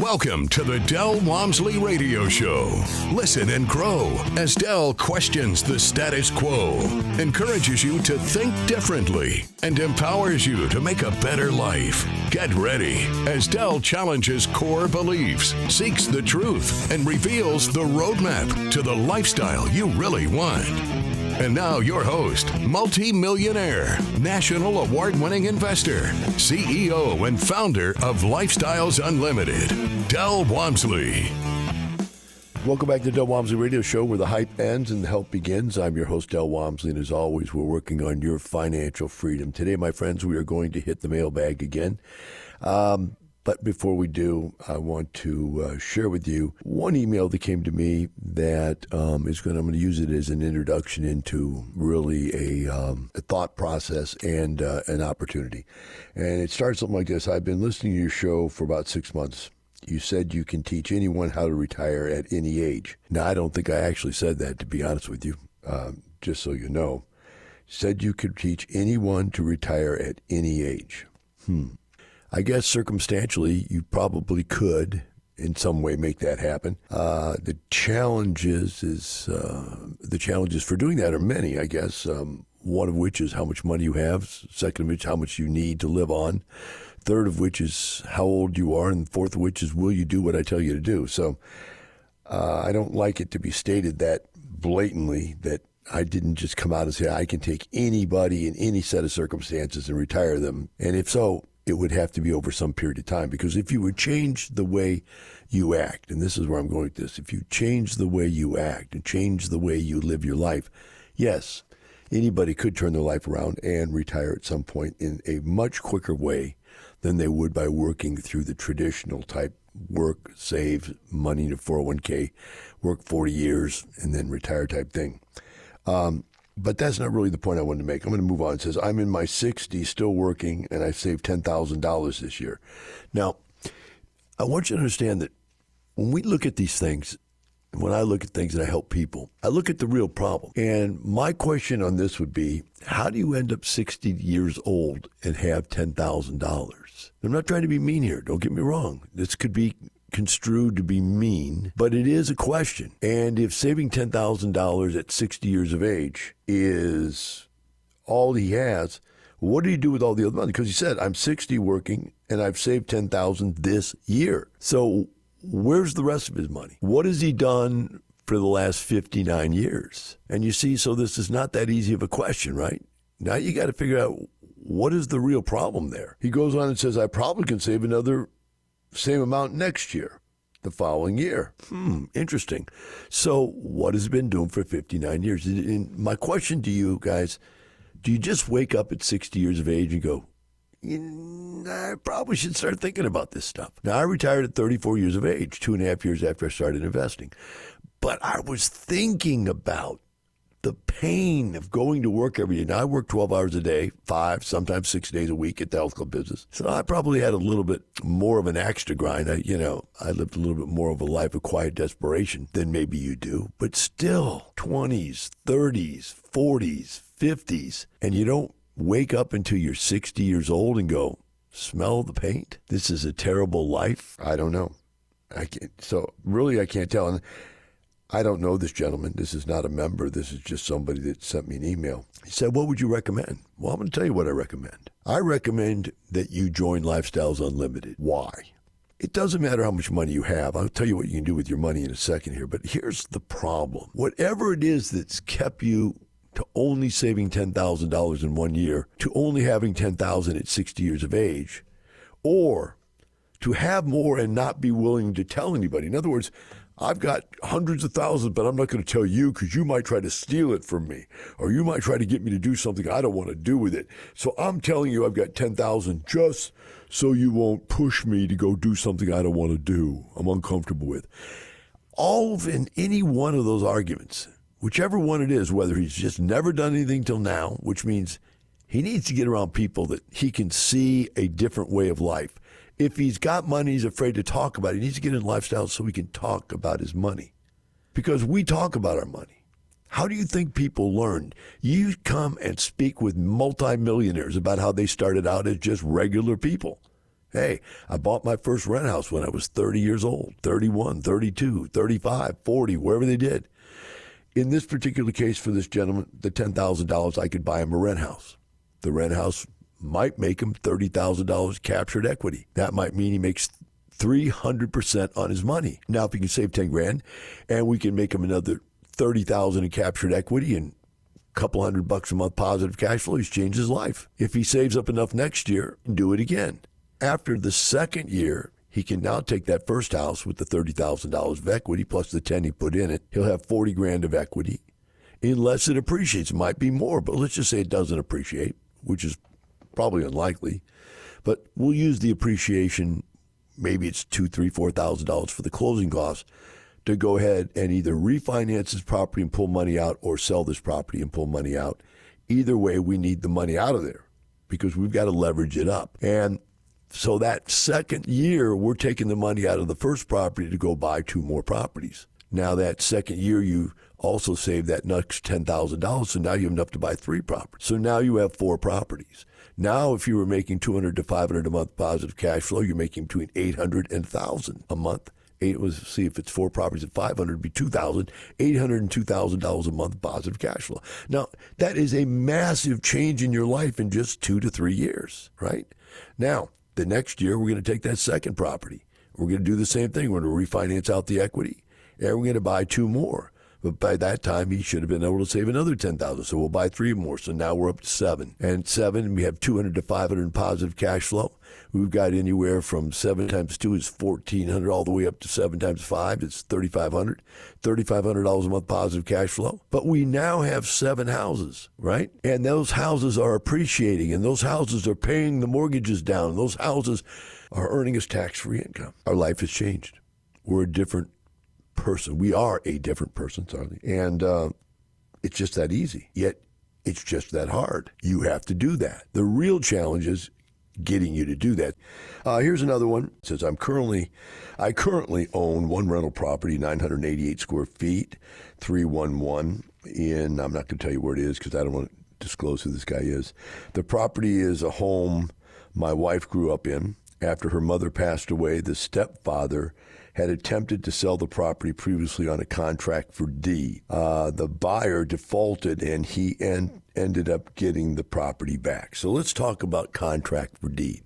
Welcome to the Del Walmsley Radio Show. Listen and grow as Del questions the status quo, encourages you to think differently, and empowers you to make a better life. Get ready as Del challenges core beliefs, seeks the truth, and reveals the roadmap to the lifestyle you really want. And now your host, multi-millionaire, national award-winning investor, CEO and founder of Lifestyles Unlimited, Del Walmsley. Welcome back to the Del Walmsley Radio Show, where the hype ends and the help begins. I'm your host, Del Walmsley, and as always, we're working on your financial freedom. Today, my friends, we are going to hit the mailbag again. But before we do, I want to share with you one email that came to me that I'm going to use it as an introduction into really a thought process and an opportunity. And it starts something like this. I've been listening to your show for about 6 months. You said you can teach anyone how to retire at any age. Now, I don't think I actually said that, to be honest with you, just so you know. Said you could teach anyone to retire at any age. I guess circumstantially, you probably could in some way make that happen. The challenges for doing that are many, I guess. One of which is how much money you have. Second of which, how much you need to live on. Third of which is how old you are. And fourth of which is, will you do what I tell you to do? So I don't like it to be stated that blatantly, that I didn't just come out and say I can take anybody in any set of circumstances and retire them. And if so, it would have to be over some period of time, because if you would change the way you act, and this is where I'm going with this, if you change the way you act and change the way you live your life, yes, anybody could turn their life around and retire at some point in a much quicker way than they would by working through the traditional type work, save money in a 401k, work 40 years, and then retire type thing. But that's not really the point I wanted to make. I'm going to move on. It says, I'm in my 60s, still working, and I've saved $10,000 this year. Now, I want you to understand that when we look at these things, when I look at things and I help people, I look at the real problem. And my question on this would be, how do you end up 60 years old and have $10,000? I'm not trying to be mean here. Don't get me wrong. This could be construed to be mean, but it is a question. And if saving $10,000 at 60 years of age is all he has, what do you do with all the other money? Because he said, I'm 60 working and I've saved $10,000 this year. So where's the rest of his money? What has he done for the last 59 years? And you see, so this is not that easy of a question, right? Now you got to figure out, what is the real problem there? He goes on and says, I probably can save another same amount next year, the following year. Interesting. So what has he been doing for 59 years? And my question to you guys, do you just wake up at 60 years of age and go, I probably should start thinking about this stuff? Now, I retired at 34 years of age, 2.5 years after I started investing. But I was thinking about the pain of going to work every day. Now, I work 12 hours a day, 5, sometimes 6 days a week at the health club business. So I probably had a little bit more of an axe to grind. I lived a little bit more of a life of quiet desperation than maybe you do. But still, 20s, 30s, 40s, 50s, and you don't wake up until you're 60 years old and go, smell the paint? This is a terrible life? I don't know. I can't tell. And I don't know this gentleman. This is not a member. This is just somebody that sent me an email. He said, what would you recommend? Well, I'm going to tell you what I recommend. I recommend that you join Lifestyles Unlimited. Why? It doesn't matter how much money you have. I'll tell you what you can do with your money in a second here. But here's the problem. Whatever it is that's kept you to only saving $10,000 in 1 year, to only having $10,000 at 60 years of age, or to have more and not be willing to tell anybody. In other words, I've got hundreds of thousands, but I'm not going to tell you because you might try to steal it from me, or you might try to get me to do something I don't want to do with it. So I'm telling you I've got 10,000 just so you won't push me to go do something I don't want to do, I'm uncomfortable with. In any one of those arguments, whichever one it is, whether he's just never done anything till now, which means he needs to get around people that he can see a different way of life. If he's got money, he's afraid to talk about it. He needs to get in lifestyle so he can talk about his money. Because we talk about our money. How do you think people learn? You come and speak with multimillionaires about how they started out as just regular people. Hey, I bought my first rent house when I was 30 years old, 31, 32, 35, 40, wherever they did. In this particular case for this gentleman, the $10,000, I could buy him a rent house. The rent house might make him $30,000 captured equity. That might mean he makes 300% on his money. Now, if he can save 10 grand and we can make him another 30,000 in captured equity and a couple $100 a month positive cash flow, he's changed his life. If he saves up enough next year, do it again. After the second year, he can now take that first house with the $30,000 of equity plus the 10 he put in it. He'll have 40 grand of equity unless it appreciates. It might be more, but let's just say it doesn't appreciate, which is probably unlikely. But we'll use the appreciation, maybe it's $2,000, $3,000, $4,000 for the closing costs, to go ahead and either refinance this property and pull money out or sell this property and pull money out. Either way, we need the money out of there because we've got to leverage it up. And so that second year, we're taking the money out of the first property to go buy 2 more properties. Now that second year, you also save that next $10,000, so now you have enough to buy 3 properties. So now you have 4 properties. Now, if you were making $200 to $500 a month positive cash flow, you're making between $800 and $1,000 a month. See if it's 4 properties at $500, it'd be $2,000, $800 and $2,000 a month positive cash flow. Now, that is a massive change in your life in just 2 to 3 years, right? Now, the next year, we're going to take that second property. We're going to do the same thing. We're going to refinance out the equity, and we're going to buy 2 more. But by that time, he should have been able to save another $10,000. So we'll buy 3 more. So now we're up to 7. And 7, we have $200 to $500 in positive cash flow. We've got anywhere from 7 times 2 is $1,400 all the way up to 7 times 5. It's $3,500. $3,500 a month positive cash flow. But we now have 7 houses, right? And those houses are appreciating, and those houses are paying the mortgages down. Those houses are earning us tax-free income. Our life has changed. We're a different person. We are a different person, Charlie. And it's just that easy. Yet it's just that hard. You have to do that. The real challenge is getting you to do that. Here's another one. It says, I currently own 1 rental property, 988 square feet, 311 in, I'm not going to tell you where it is because I don't want to disclose who this guy is. The property is a home my wife grew up in. After her mother passed away, the stepfather had attempted to sell the property previously on a contract for deed. The buyer defaulted, and he ended up getting the property back. So let's talk about contract for deed.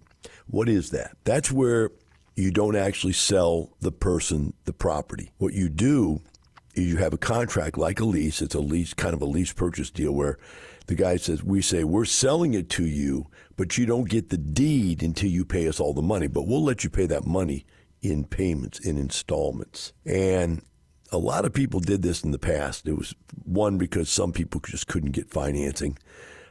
What is that? That's where you don't actually sell the person the property. What you do is you have a contract like a lease. It's a lease, kind of a lease purchase deal where the guy says, we say, we're selling it to you, but you don't get the deed until you pay us all the money. But we'll let you pay that money in payments, in installments. And a lot of people did this in the past. It was one because some people just couldn't get financing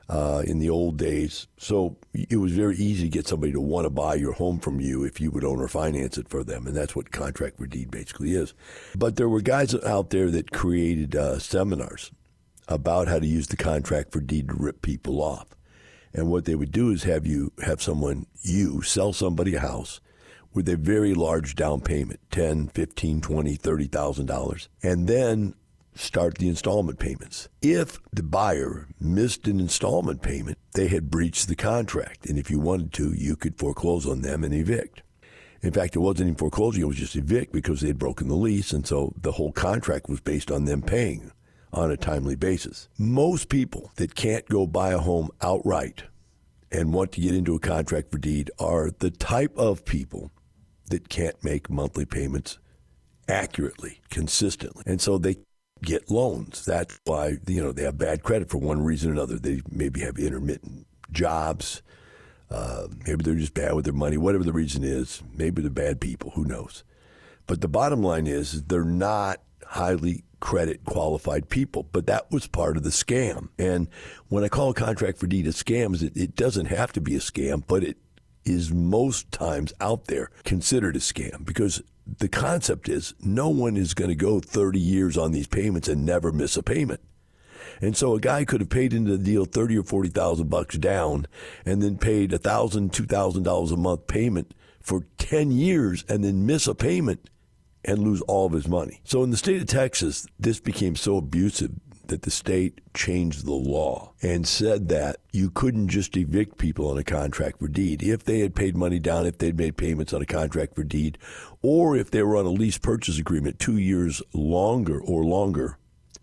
in the old days. So it was very easy to get somebody to want to buy your home from you if you would own or finance it for them. And that's what contract for deed basically is. But there were guys out there that created seminars about how to use the contract for deed to rip people off. And what they would do is have you sell somebody a house with a very large down payment, $10,000, $15,000, $20,000, $30,000, and then start the installment payments. If the buyer missed an installment payment, they had breached the contract. And if you wanted to, you could foreclose on them and evict. In fact, it wasn't even foreclosing, it was just evict because they had broken the lease. And so the whole contract was based on them paying on a timely basis. Most people that can't go buy a home outright and want to get into a contract for deed are the type of people that can't make monthly payments accurately, consistently. And so they get loans. That's why, they have bad credit for one reason or another. They maybe have intermittent jobs. Maybe they're just bad with their money. Whatever the reason is, maybe they're bad people. Who knows? But the bottom line is they're not highly credit qualified people. But that was part of the scam. And when I call a contract for deed a scam, it doesn't have to be a scam, but it is most times out there considered a scam because the concept is no one is going to go 30 years on these payments and never miss a payment. And so a guy could have paid into the deal $30,000 or $40,000 down and then paid $1,000, $2,000 a month payment for 10 years and then miss a payment and lose all of his money. So in the state of Texas, this became so abusive that the state changed the law and said that you couldn't just evict people on a contract for deed. If they had paid money down, if they'd made payments on a contract for deed, or if they were on a lease purchase agreement 2 years longer,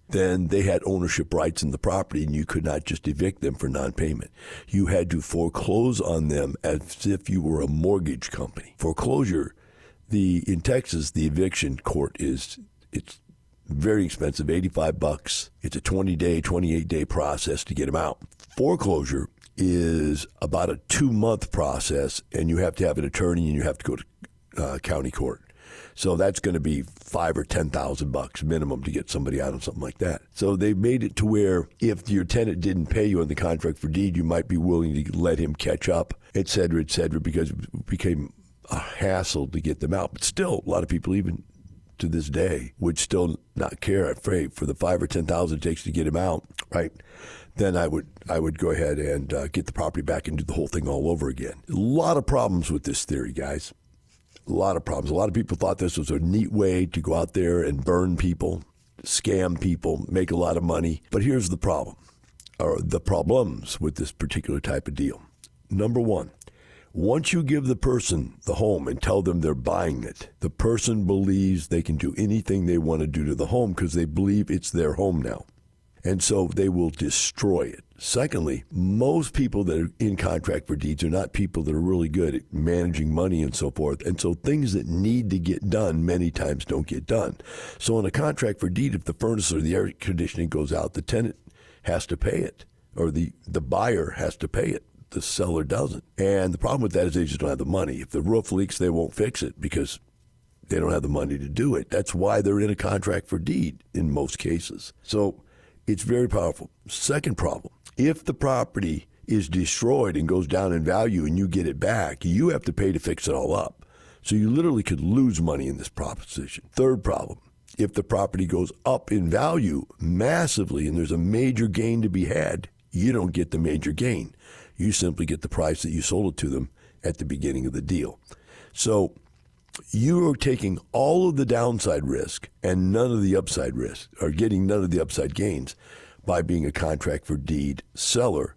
then they had ownership rights in the property, and you could not just evict them for non-payment. You had to foreclose on them as if you were a mortgage company. Foreclosure, in Texas, the eviction court it's very expensive, $85. It's a 20-day, 28-day process to get them out. Foreclosure is about a 2-month process, and you have to have an attorney, and you have to go to county court. So that's going to be $5,000 or $10,000 minimum to get somebody out on something like that. So they made it to where if your tenant didn't pay you on the contract for deed, you might be willing to let him catch up, et cetera, because it became a hassle to get them out. But still, a lot of people, even to this day, would still not care. I'm afraid for the $5,000 or $10,000 it takes to get him out, right? Then I would go ahead and get the property back and do the whole thing all over again. A lot of problems with this theory, guys. A lot of problems. A lot of people thought this was a neat way to go out there and burn people, scam people, make a lot of money. But here's the problem, or the problems with this particular type of deal. Number one, once you give the person the home and tell them they're buying it, the person believes they can do anything they want to do to the home because they believe it's their home now. And so they will destroy it. Secondly, most people that are in contract for deeds are not people that are really good at managing money and so forth. And so things that need to get done many times don't get done. So in a contract for deed, if the furnace or the air conditioning goes out, the tenant has to pay it, or the buyer has to pay it. The seller doesn't. And the problem with that is they just don't have the money. If the roof leaks, they won't fix it because they don't have the money to do it. That's why they're in a contract for deed in most cases. So it's very powerful. Second problem, if the property is destroyed and goes down in value and you get it back, you have to pay to fix it all up. So you literally could lose money in this proposition. Third problem, if the property goes up in value massively and there's a major gain to be had, you don't get the major gain. You simply get the price that you sold it to them at the beginning of the deal. So you are taking all of the downside risk and none of the upside risk, or getting none of the upside gains by being a contract for deed seller,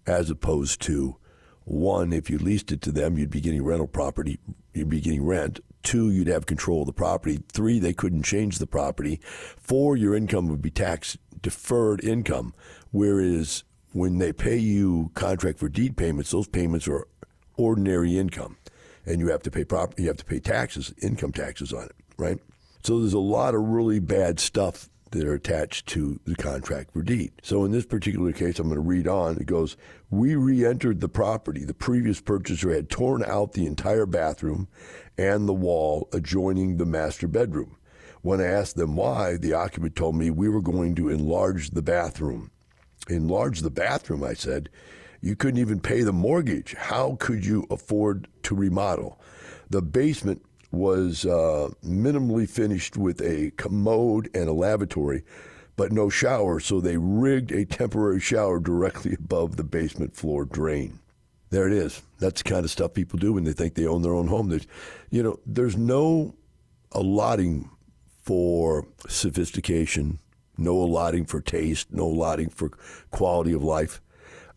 as opposed to, one, if you leased it to them, you'd be getting rental property, you'd be getting rent. 2, you'd have control of the property. 3, they couldn't change the property. 4, your income would be tax deferred income, whereas when they pay you contract for deed payments, those payments are ordinary income, and you have to pay you have to pay taxes, income taxes on it, right? So there's a lot of really bad stuff that are attached to the contract for deed. So in this particular case, I'm going to read on. It goes, we re-entered the property. The previous purchaser had torn out the entire bathroom and the wall adjoining the master bedroom. When I asked them why, the occupant told me we were going to enlarge the bathroom. Enlarge the bathroom, I said. You couldn't even pay the mortgage. How could you afford to remodel? The basement was minimally finished with a commode and a lavatory, but no shower, so they rigged a temporary shower directly above the basement floor drain. There it is. That's the kind of stuff people do when they think they own their own home. There's no allotting for sophistication, no allotting for taste, no allotting for quality of life.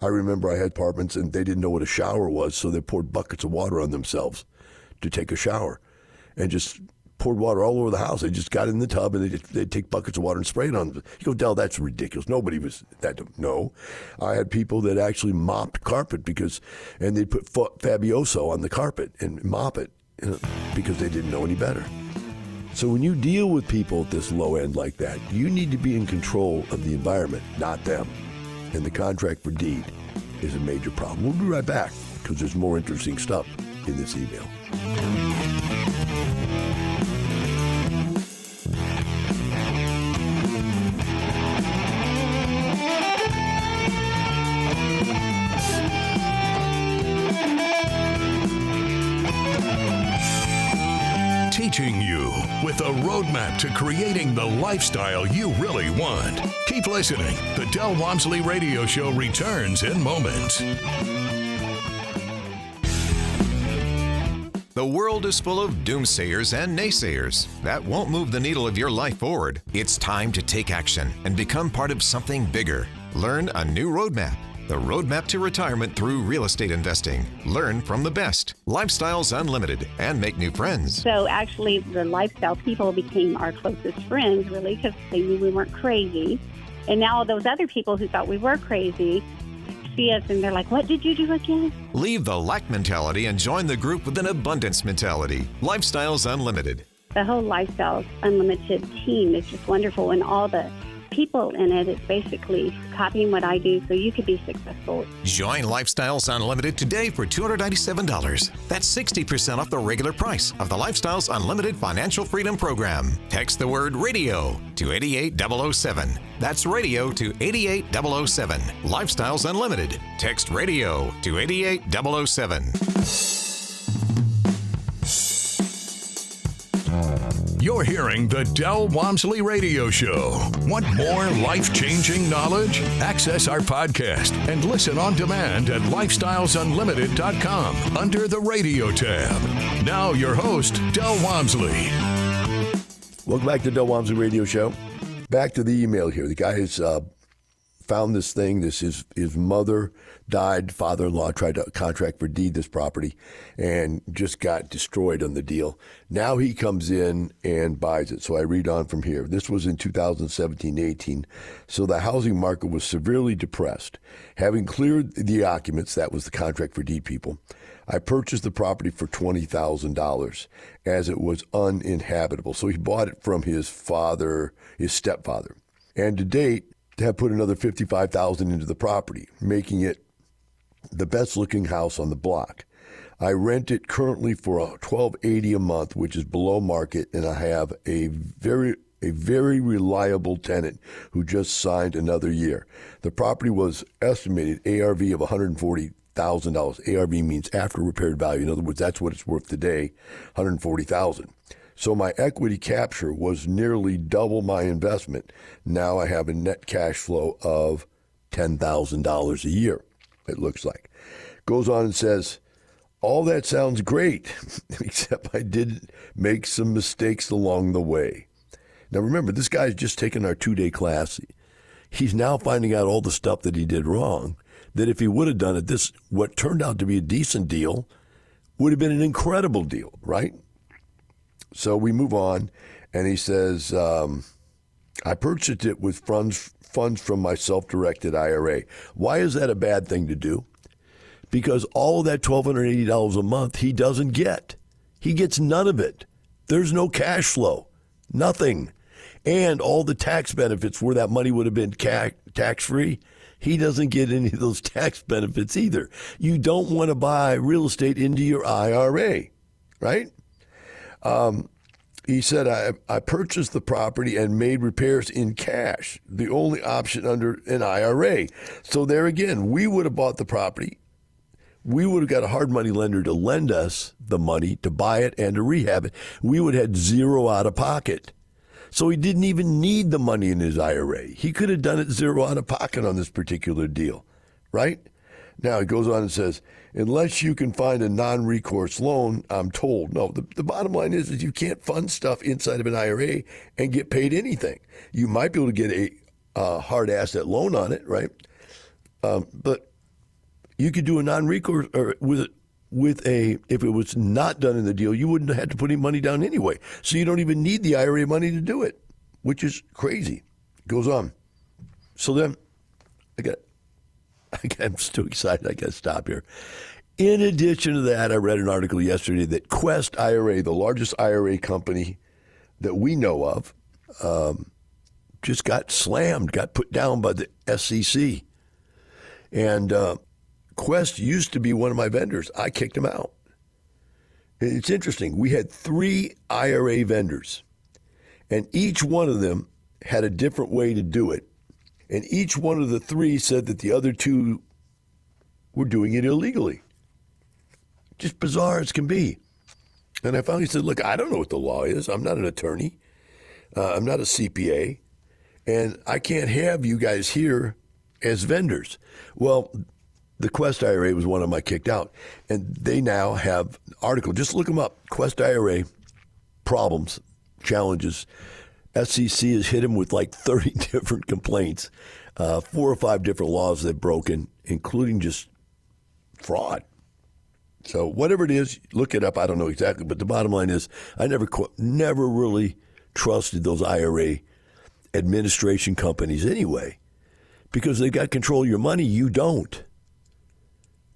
I remember I had apartments and they didn't know what a shower was, so they poured buckets of water on themselves to take a shower and just poured water all over the house. They just got in the tub and they'd take buckets of water and spray it on them. You go, Del, that's ridiculous. Nobody was that. No. I had people that actually mopped carpet and they'd put Fabioso on the carpet and mop it because they didn't know any better. So when you deal with people at this low end like that, you need to be in control of the environment, not them. And the contract for deed is a major problem. We'll be right back because there's more interesting stuff in this email. Teaching you with a roadmap to creating the lifestyle you really want. Keep listening. The Del Walmsley Radio Show returns in moments. The world is full of doomsayers and naysayers. That won't move the needle of your life forward. It's time to take action and become part of something bigger. Learn a new roadmap. The roadmap to retirement through real estate investing. Learn from the best. Lifestyles Unlimited and make new friends. So actually, the lifestyle people became our closest friends, really, because they knew we weren't crazy. And now all those other people who thought we were crazy see us and they're like, what did you do again? Leave the lack mentality and join the group with an abundance mentality. Lifestyles Unlimited. The whole Lifestyles Unlimited team is just wonderful, and all the people in it is basically copying what I do so you could be successful. Join Lifestyles Unlimited today for $297. That's 60% off the regular price of the Lifestyles Unlimited Financial Freedom Program. Text the word radio to 88007. That's radio to 88007. Lifestyles Unlimited. Text radio to 88007. You're hearing the Del Walmsley Radio Show. Want more life-changing knowledge? Access our podcast and listen on demand at lifestylesunlimited.com under the radio tab. Now your host, Del Walmsley. Welcome back to the Del Walmsley Radio Show. Back to the email here. The guy has found this thing. His mother died. Father-in-law tried to contract for deed this property and just got destroyed on the deal. Now he comes in and buys it. So I read on from here. This was in 2017-18. So the housing market was severely depressed. Having cleared the occupants, that was the contract for deed people, I purchased the property for $20,000 as it was uninhabitable. So he bought it from his stepfather. And to date, have put another $55,000 into the property, making it the best looking house on the block. I rent it currently for $1,280 a month, which is below market, and I have a very reliable tenant who just signed another year. The property was estimated ARV of $140,000. ARV means after repaired value. In other words, that's what it's worth today, $140,000. So my equity capture was nearly double my investment. Now I have a net cash flow of $10,000 a year, it looks like. Goes on and says, all that sounds great, except I did make some mistakes along the way. Now remember, this guy's just taken our 2-day class. He's now finding out all the stuff that he did wrong, that if he would have done it, what turned out to be a decent deal would have been an incredible deal, right? So we move on, and he says, I purchased it with funds from my self-directed IRA. Why is that a bad thing to do? Because all of that $1,280 a month he doesn't get. He gets none of it. There's no cash flow, nothing. And all the tax benefits where that money would have been tax-free, he doesn't get any of those tax benefits either. You don't want to buy real estate into your IRA, right? He said, I purchased the property and made repairs in cash, the only option under an IRA. So there again, we would have bought the property. We would have got a hard money lender to lend us the money to buy it and to rehab it. We would have had zero out of pocket. So he didn't even need the money in his IRA. He could have done it zero out of pocket on this particular deal, right? Now, he goes on and says, unless you can find a non-recourse loan, I'm told. No, the bottom line is you can't fund stuff inside of an IRA and get paid anything. You might be able to get a hard asset loan on it, right? But you could do a non-recourse or if it was not done in the deal, you wouldn't have had to put any money down anyway. So you don't even need the IRA money to do it, which is crazy. Goes on. So then I'm still excited. I got to stop here. In addition to that, I read an article yesterday that Quest IRA, the largest IRA company that we know of, just got slammed, got put down by the SEC. And Quest used to be one of my vendors. I kicked them out. It's interesting. We had 3 IRA vendors, and each one of them had a different way to do it. And each one of the 3 said that the other 2 were doing it illegally. Just bizarre as can be. And I finally said, look, I don't know what the law is. I'm not an attorney. I'm not a CPA. And I can't have you guys here as vendors. Well, the Quest IRA was one of them I kicked out. And they now have an article. Just look them up. Quest IRA problems, challenges. SEC has hit him with like 30 different complaints, 4 or 5 different laws they've broken, including just fraud. So whatever it is, look it up. I don't know exactly. But the bottom line is I never really trusted those IRA administration companies anyway, because they've got control of your money. You don't.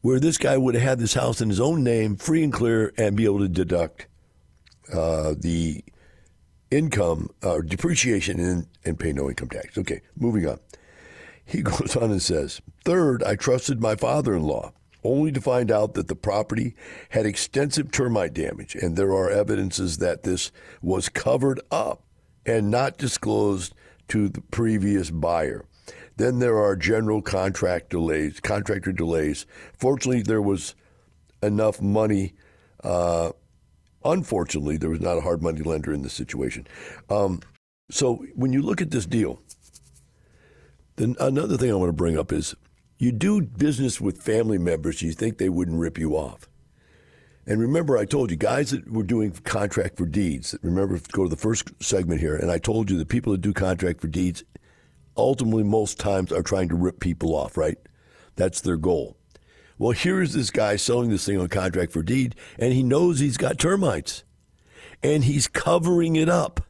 Where this guy would have had this house in his own name, free and clear, and be able to deduct the income, depreciation, and pay no income tax. Okay, moving on. He goes on and says, third, I trusted my father-in-law, only to find out that the property had extensive termite damage, and there are evidences that this was covered up and not disclosed to the previous buyer. Then there are general contractor delays. Fortunately, there was enough money. Unfortunately, there was not a hard money lender in this situation. So when you look at this deal, then another thing I want to bring up is you do business with family members, you think they wouldn't rip you off. And remember, I told you, guys that were doing contract for deeds, remember, go to the first segment here, and I told you the people that do contract for deeds ultimately most times are trying to rip people off, right? That's their goal. Well, here's this guy selling this thing on contract for deed, and he knows he's got termites, and he's covering it up.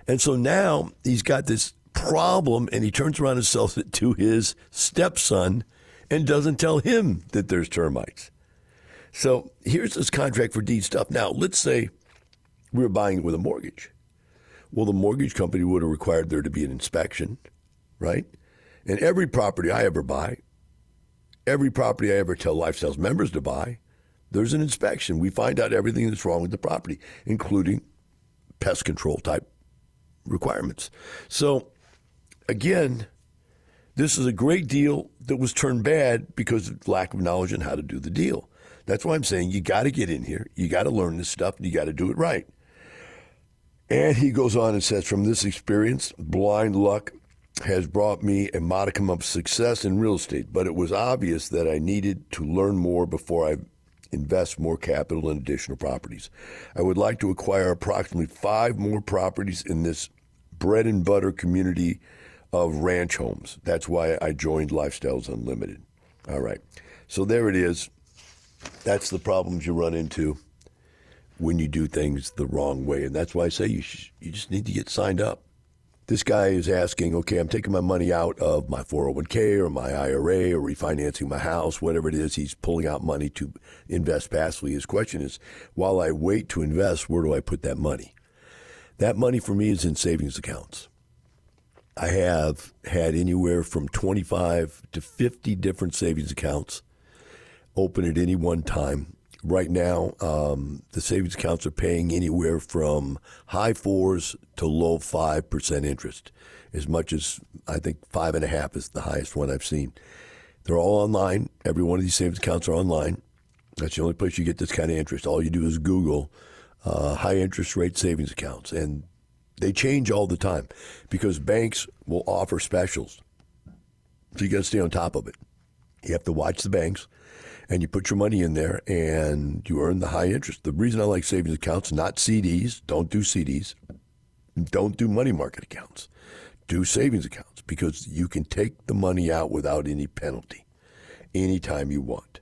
And so now he's got this problem, and he turns around and sells it to his stepson and doesn't tell him that there's termites. So here's this contract for deed stuff. Now, let's say we were buying it with a mortgage. Well, the mortgage company would have required there to be an inspection, right? And every property I ever buy, every property I ever tell Lifestyles members to buy, there's an inspection. We find out everything that's wrong with the property, including pest control type requirements. So, again, this is a great deal that was turned bad because of lack of knowledge on how to do the deal. That's why I'm saying you got to get in here. You got to learn this stuff. You got to do it right. And he goes on and says, from this experience, blind luck has brought me a modicum of success in real estate, but it was obvious that I needed to learn more before I invest more capital in additional properties. I would like to acquire approximately 5 more properties in this bread and butter community of ranch homes. That's why I joined Lifestyles Unlimited. All right. So there it is. That's the problems you run into when you do things the wrong way. And that's why I say you just need to get signed up. This guy is asking, okay, I'm taking my money out of my 401k or my IRA or refinancing my house, whatever it is. He's pulling out money to invest passively. His question is, while I wait to invest, where do I put that money? That money for me is in savings accounts. I have had anywhere from 25 to 50 different savings accounts open at any one time. Right now, the savings accounts are paying anywhere from high 4s to low 5% interest, as much as I think 5.5 is the highest one I've seen. They're all online. Every one of these savings accounts are online. That's the only place you get this kind of interest. All you do is Google high interest rate savings accounts, and they change all the time because banks will offer specials. So you got to stay on top of it. You have to watch the banks. And you put your money in there and you earn the high interest. The reason I like savings accounts, not CDs, don't do CDs, don't do money market accounts, do savings accounts, because you can take the money out without any penalty anytime you want.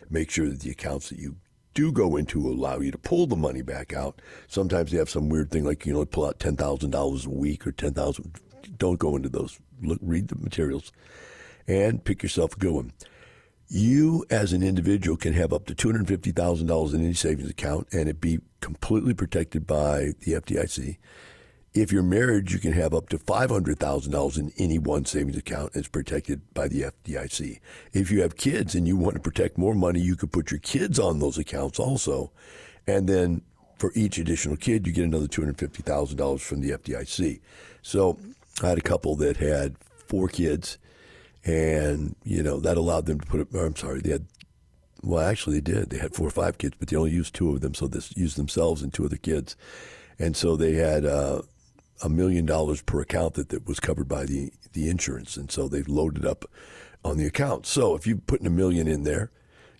Make sure that the accounts that you do go into allow you to pull the money back out. Sometimes they have some weird thing like, pull out $10,000 a week or $10,000. Don't go into those. Read the materials and pick yourself a good one. You, as an individual, can have up to $250,000 in any savings account and it be completely protected by the FDIC. If you're married, you can have up to $500,000 in any one savings account and it's protected by the FDIC. If you have kids and you want to protect more money, you could put your kids on those accounts also. And then for each additional kid, you get another $250,000 from the FDIC. So I had a couple that had 4 kids. And, that allowed them to put it, they did. They had 4 or 5 kids, but they only used 2 of them. So they used themselves and 2 other kids. And so they had $1 million per account that was covered by the insurance. And so they've loaded up on the account. So if you're putting $1 million in there,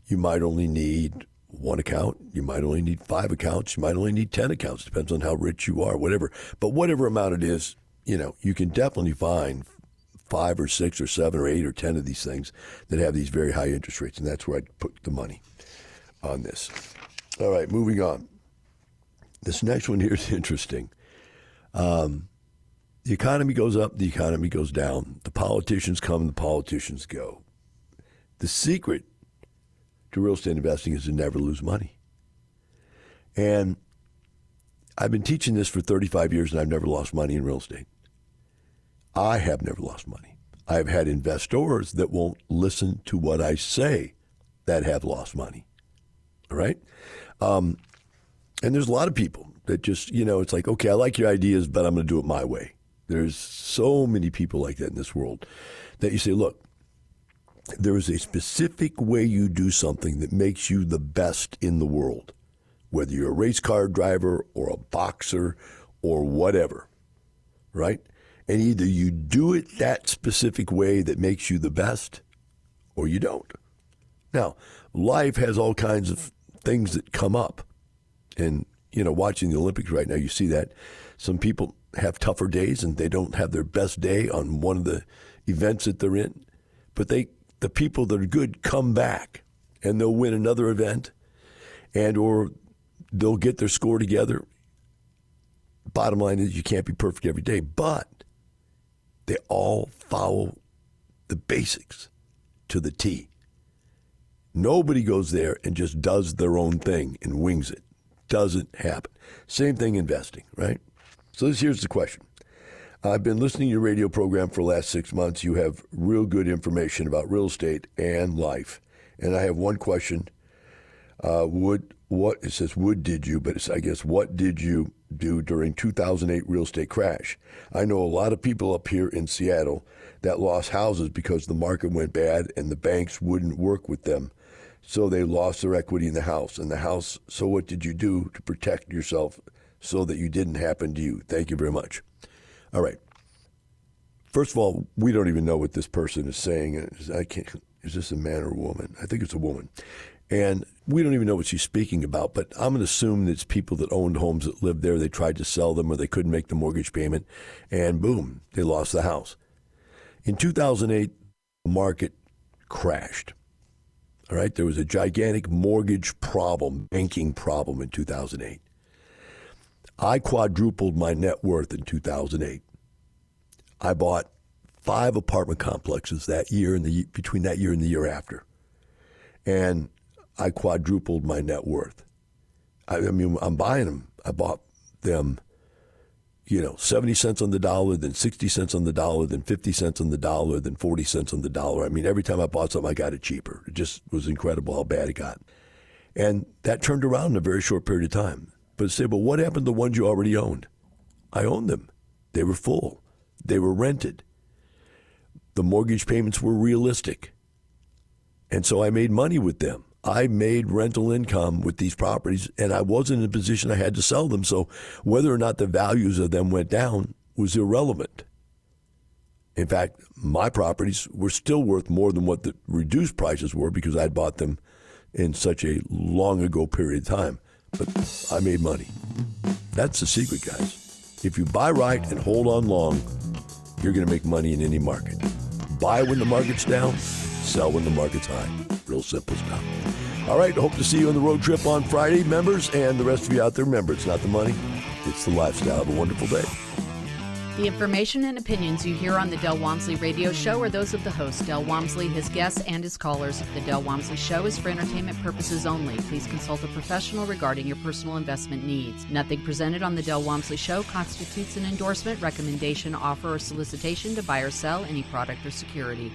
you might only need one account. You might only need 5 accounts. You might only need 10 accounts. Depends on how rich you are, whatever. But whatever amount it is, you can definitely find 5 or 6 or 7 or 8 or 10 of these things that have these very high interest rates, and that's where I'd put the money on this. All right, moving on. This next one here is interesting. The economy goes up, the economy goes down. The politicians come, the politicians go. The secret to real estate investing is to never lose money. And I've been teaching this for 35 years, and I've never lost money in real estate. I have never lost money. I've had investors that won't listen to what I say that have lost money. All right? And there's a lot of people that just, it's like, okay, I like your ideas, but I'm going to do it my way. There's so many people like that in this world that you say, look, there is a specific way you do something that makes you the best in the world, whether you're a race car driver or a boxer or whatever, right? And either you do it that specific way that makes you the best or you don't. Now, life has all kinds of things that come up. And, watching the Olympics right now, you see that some people have tougher days and they don't have their best day on one of the events that they're in. But the people that are good come back and they'll win another event or they'll get their score together. Bottom line is you can't be perfect every day, but they all follow the basics to the T. Nobody goes there and just does their own thing and wings it. Doesn't happen. Same thing investing, right? So here's the question. I've been listening to your radio program for the last 6 months. You have real good information about real estate and life. And I have one question. It says, did you, but it's, I guess, what did you do during 2008 real estate crash? I know a lot of people up here in Seattle that lost houses because the market went bad and the banks wouldn't work with them. So they lost their equity in the house. So what did you do to protect yourself so that you didn't happen to you? Thank you very much. All right. First of all, we don't even know what this person is saying. Is this a man or a woman? I think it's a woman. And we don't even know what she's speaking about, but I'm going to assume that it's people that owned homes that lived there. They tried to sell them or they couldn't make the mortgage payment, and boom, they lost the house. In 2008, the market crashed. All right, there was a gigantic mortgage problem, banking problem in 2008. I quadrupled my net worth in 2008. I bought 5 apartment complexes that year and between that year and the year after. And I quadrupled my net worth. I mean, I'm buying them. I bought them, 70 cents on the dollar, then 60 cents on the dollar, then 50 cents on the dollar, then 40 cents on the dollar. I mean, every time I bought something, I got it cheaper. It just was incredible how bad it got. And that turned around in a very short period of time. But what happened to the ones you already owned? I owned them. They were full. They were rented. The mortgage payments were realistic. And so I made money with them. I made rental income with these properties, and I wasn't in a position I had to sell them. So whether or not the values of them went down was irrelevant. In fact, my properties were still worth more than what the reduced prices were because I'd bought them in such a long ago period of time. But I made money. That's the secret, guys. If you buy right and hold on long, you're going to make money in any market. Buy when the market's down, sell when the market's high. Real simple stuff. All right, hope to see you on the road trip on Friday, members, and the rest of you out there. Remember, it's not the money, it's the lifestyle. Have a wonderful day. The information and opinions you hear on the Del Walmsley Radio Show are those of the host, Del Walmsley, his guests, and his callers. The Del Walmsley Show is for entertainment purposes only. Please consult a professional regarding your personal investment needs. Nothing presented on the Del Walmsley Show constitutes an endorsement, recommendation, offer, or solicitation to buy or sell any product or security.